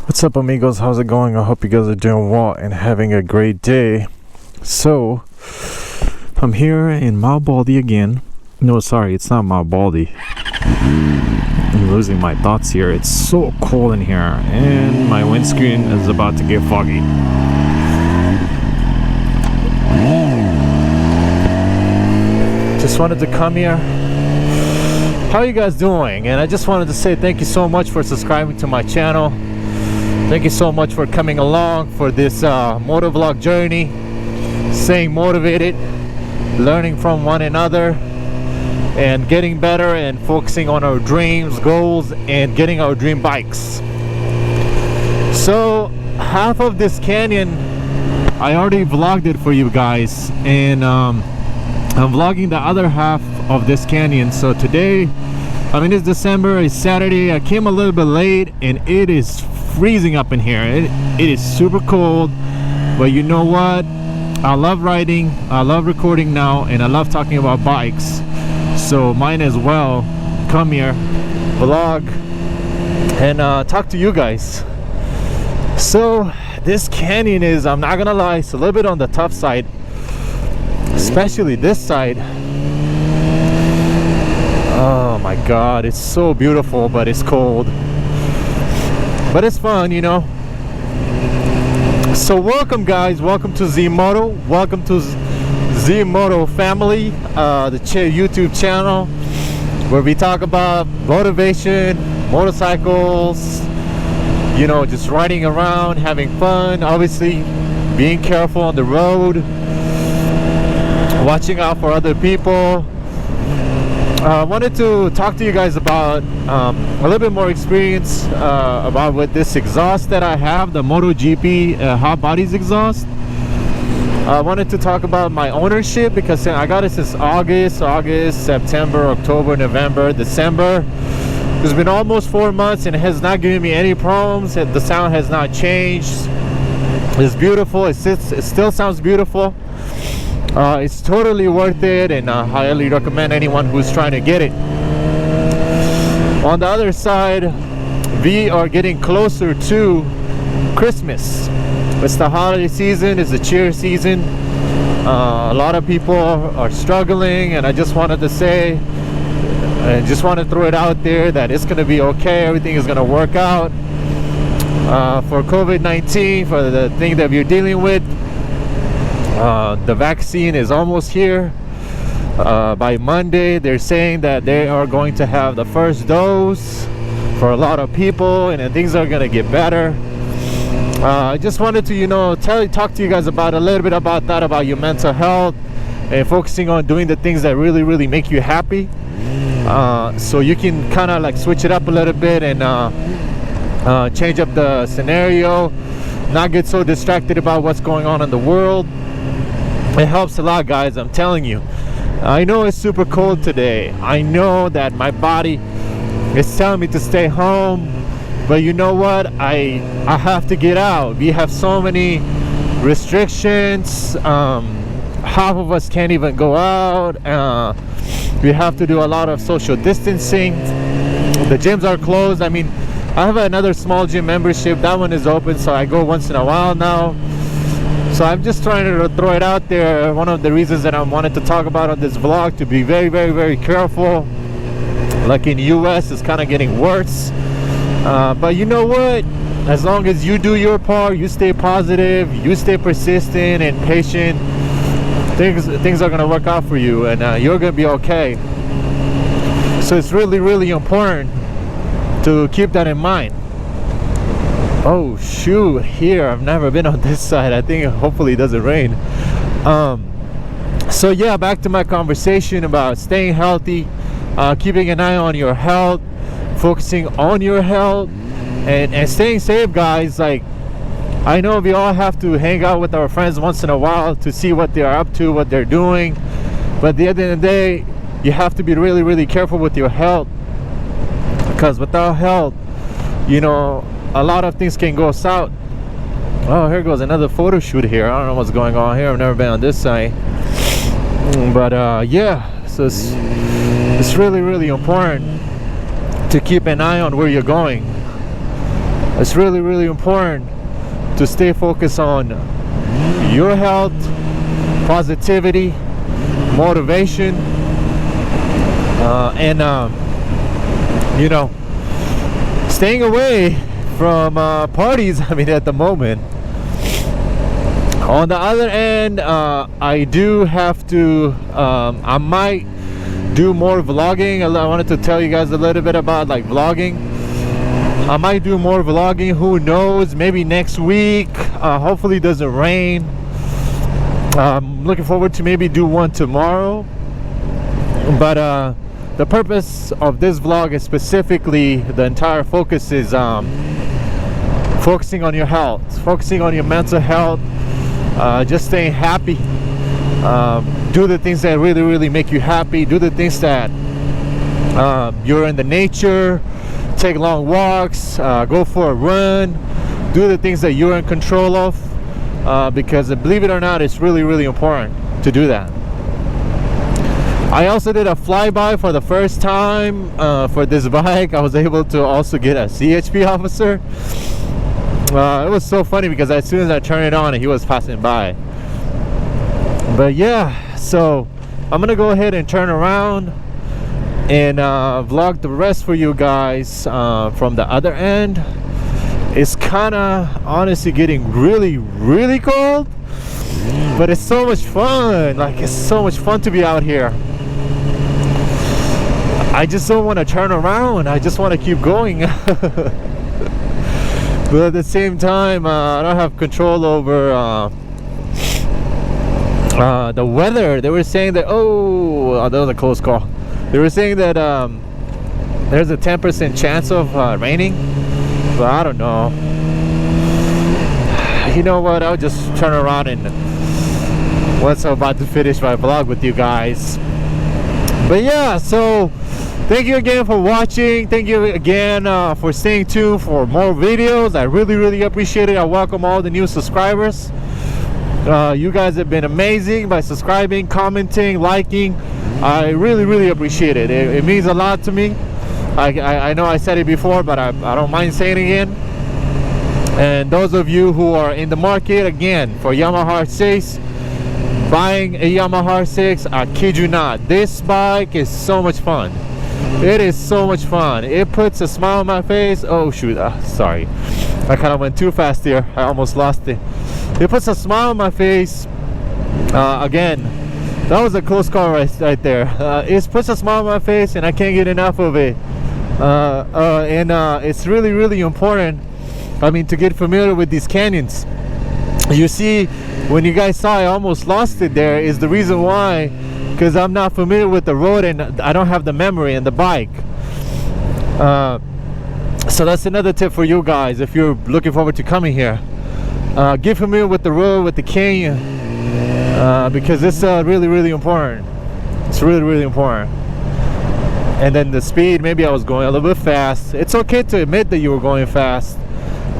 What's up, amigos? How's it going? I hope you guys are doing well and having a great day. So I'm here in Mount Baldy again. No, sorry, it's not Mount Baldy. I'm losing my thoughts here. It's so cold in here and my windscreen is about to get foggy. Just wanted to come here. How are you guys doing? And I just wanted to say thank you so much for subscribing to my channel. Thank you so much for coming along for this moto vlog journey, staying motivated, learning from one another, and getting better and focusing on our dreams, goals, and getting our dream bikes. So half of this canyon I already vlogged it for you guys, and I'm vlogging the other half of this canyon. So today, I mean, it's December, it's Saturday. I came a little bit late and it is freezing up in here. It is super cold, but you know what? I love riding, I love recording now, and I love talking about bikes. So mine as well. Come here, vlog, and talk to you guys. So this canyon is, I'm not gonna lie, it's a little bit on the tough side, especially this side. Oh my god, it's so beautiful, but it's cold. But it's fun, you know. So welcome, guys. Welcome to Z-Moto. Welcome to Z-Moto family, the YouTube channel, where we talk about motivation, motorcycles, you know, just riding around, having fun, obviously being careful on the road, watching out for other people. I wanted to talk to you guys about a little bit more experience about with this exhaust that I have, the MotoGP Hotbodies exhaust. I wanted to talk about my ownership because I got it since August, September, October, November, December. It's been almost 4 months and it has not given me any problems. The sound has not changed. It's beautiful. It still sounds beautiful. It's totally worth it, and I highly recommend anyone who's trying to get it. On the other side, we are getting closer to Christmas. It's the holiday season, it's the cheer season. A lot of people are struggling, and I just wanted to say, I just want to throw it out there that it's going to be okay. Everything is going to work out. For COVID-19, for the thing that we're dealing with, the vaccine is almost here. By Monday, they're saying that they are going to have the first dose for a lot of people, and then things are going to get better. I just wanted to, you know, talk to you guys about a little bit about that, about your mental health and focusing on doing the things that really make you happy, so you can kind of like switch it up a little bit and change up the scenario, not get so distracted about what's going on in the world. It helps a lot, guys, I'm telling you. I know it's super cold today. I know that my body is telling me to stay home, but you know what? I have to get out. We have so many restrictions. Half of us can't even go out. We have to do a lot of social distancing. The gyms are closed. I mean, I have another small gym membership. That one is open, so I go once in a while now. So I'm just trying to throw it out there. One of the reasons that I wanted to talk about on this vlog, to be very, very, very careful. Like in US, it's kind of getting worse. But you know what? As long as you do your part, you stay positive, you stay persistent and patient, things are gonna work out for you, and you're gonna be okay. So it's really, really important to keep that in mind. Oh shoot, here, I've never been on this side. I think hopefully it doesn't rain. So yeah, back to my conversation about staying healthy, keeping an eye on your health, focusing on your health, and staying safe, guys. Like, I know we all have to hang out with our friends once in a while to see what they're up to, what they're doing, but at the end of the day, you have to be really, really careful with your health, because without health, you know, a lot of things can go south. Oh, here goes another photo shoot here. I don't know what's going on here. I've never been on this side. But yeah, so it's really, really important to keep an eye on where you're going. It's really, really important to stay focused on your health, positivity, motivation, and you know, staying away from parties. I mean, at the moment. On the other end, I do have to I might do more vlogging. I wanted to tell you guys a little bit about like vlogging. I might do more vlogging, who knows, maybe next week. Hopefully it doesn't rain. I'm looking forward to maybe do one tomorrow. But the purpose of this vlog is specifically, the entire focus is focusing on your health, focusing on your mental health, just staying happy. Do the things that really, really make you happy. Do the things that you're in the nature. Take long walks, go for a run, do the things that you're in control of, because believe it or not, it's really, really important to do that. I also did a flyby for the first time for this bike. I was able to also get a CHP officer. It was so funny because as soon as I turned it on, he was passing by. But yeah, so I'm gonna go ahead and turn around and vlog the rest for you guys from the other end. It's kind of honestly getting really, really cold, but it's so much fun. Like, it's so much fun to be out here. I just don't want to turn around. I just want to keep going. But at the same time, I don't have control over the weather. They were saying that, oh, that was a close call. They were saying that there's a 10% chance of raining, but I don't know. You know what? I'll just turn around and once I'm about to finish my vlog with you guys. But yeah, so thank you again for watching. Thank you again for staying tuned for more videos. I really, really appreciate it. I welcome all the new subscribers. You guys have been amazing by subscribing, commenting, liking. I really, really appreciate it. It means a lot to me. I know I said it before, but I don't mind saying it again. And those of you who are in the market, again, for Yamaha 6, buying a Yamaha 6, I kid you not, this bike is so much fun. It is so much fun. It puts a smile on my face. Oh shoot, sorry, I kind of went too fast here. I almost lost it. It puts a smile on my face. Again, that was a close call right there. It puts a smile on my face and I can't get enough of it. And it's really, really important, I mean, to get familiar with these canyons. You see, when you guys saw I almost lost it, there is the reason why, because I'm not familiar with the road and I don't have the memory in the bike. So that's another tip for you guys if you're looking forward to coming here. Get familiar with the road, with the canyon, because it's really, really important. It's really, really important. And then the speed, maybe I was going a little bit fast. It's okay to admit that you were going fast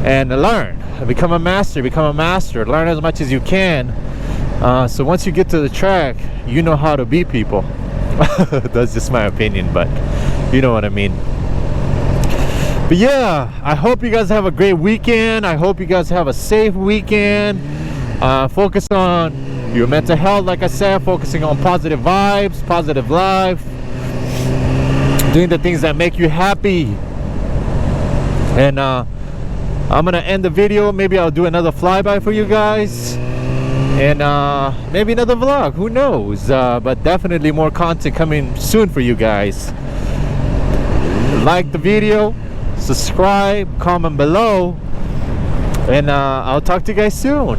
and learn. Become a master, learn as much as you can. So once you get to the track, you know how to beat people. That's just my opinion, but you know what I mean. But But yeah, I hope you guys have a great weekend. I hope you guys have a safe weekend. Focus on your mental health, like I said, focusing on positive vibes, positive life, doing the things that make you happy. And I'm gonna end the video. Maybe I'll do another flyby for you guys, and maybe another vlog, who knows. But definitely more content coming soon for you guys. Like the video, subscribe, comment below, and I'll talk to you guys soon.